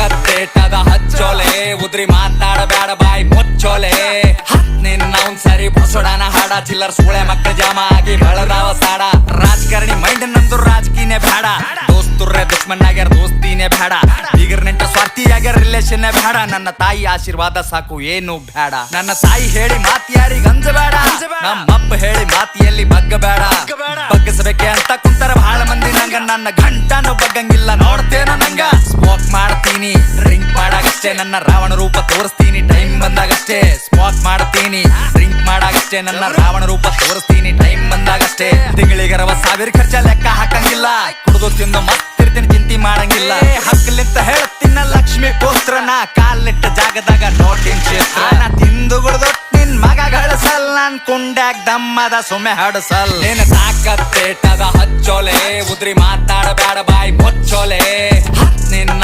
ತಾಕತ್ತೇಟದ ಹಚ್ಚೋಲೆ ಉದ್ರಿ ಮಾತಾಡಬೇಡ ಬಾಯಿ ಮುಚ್ಚೋಲೆ ನಿನ್ನ ಅವ್ನ್ ಸರಿ ಬಸೋಡನ ಹಾಡ ಚಿಲ್ಲರ್ ಸೂಳೆ ಮಕ್ಕಳ ಜಾಮ ಆಗಿ ಬೆಳದಾವ ಸಾಡ ರಾಜಕಾರಣಿ ಮೈಂಡ್ ನಂದು ರಾಜಕೀಯನೇ ಬೇಡ ದೋಸ್ತುರ್ರೆ ದುಶ್ಮನ್ ಆಗ್ಯಾರ ದೋಸ್ತಿನೇ ಬೇಡ ಬೀಗರ್ ನೆಂಟ ಸ್ವಾರ್ಥಿ ಆಗ್ಯಾರ ರಿಲೇಷನ್ ಬೇಡ ನನ್ನ ತಾಯಿ ಆಶೀರ್ವಾದ ಸಾಕು ಏನು ಬೇಡ ನನ್ನ ತಾಯಿ ಹೇಳಿ ಮಾತಿ ಯಾರಿಗ ಅಂಜಬೇಡ ನಮ್ಮಪ್ಪ ಹೇಳಿ ಮಾತಿಯಲ್ಲಿ ಬಗ್ಗಬೇಡ ಬಗ್ಗಸಬೇಕೆ ಅಂತ ಕುಂತರ ಬಹಳ ಮಂದಿ ನಂಗ ನನ್ನ ಗಂಟನು ಬಗ್ಗಂಗಿಲ್ಲ ನೋಡ್ತೇನ ನಂಗ ಸ್ಮೋಕ್ ಮಾಡ್ತೀನಿ ಡ್ರಿಂಕ್ ಮಾಡಾಗಷ್ಟೇ ನನ್ನ ರಾವಣ ರೂಪ ತೋರಿಸ್ತೀನಿ ಟೈಮ್ ಬಂದಾಗಷ್ಟೇ ಸ್ಮೋಕ್ ಮಾಡ್ತೀನಿ ಡ್ರಿಂಕ್ ಮಾಡಾಗಷ್ಟೇ ನನ್ನ ರಾವಣ ರೂಪ ತೋರಿಸ್ತೀನಿ ಟೈಮ್ ಬಂದಾಗಷ್ಟೇ ತಿಂಗಳಿಗರವ ಸಾವಿರ ಖರ್ಚ ಲೆಕ್ಕ ಹಾಕಂಗಿಲ್ಲ ಕುಡಿದು ತಿಂದು ಮತ್ತಿರ್ತೀನಿ ಚಿಂತೆ ಮಾಡಂಗಿಲ್ಲ ಹಕ್ಕಲಿಂತ ಹೇಳ್ತೀನ ಲಕ್ಷ್ಮಿ ಪುತ್ರನ ಕಾಲಿಟ್ಟ ಜಾಗದಾಗ ನೋಟಿನ್ ಕ್ಷೇತ್ರ ನಾ ತಿಂದು ಗುಡ್ದು ನಿನ್ ಮಗ ಗಳಿಸಲ್ ನನ್ ಕುಂಡ್ಯಾಗ ದಮ್ಮದ ಸುಮ್ಮೆ ಹಡಸಲ್ ನಿನ್ನ ತಾಕತ್ತೇಟದ ಹಚ್ಚೋಲೆ ಉದ್ರಿ ಮಾತಾಡಬೇಡ ಬಾಯಿ ಮುಚ್ಚೋಲೆ ನಿನ್ನ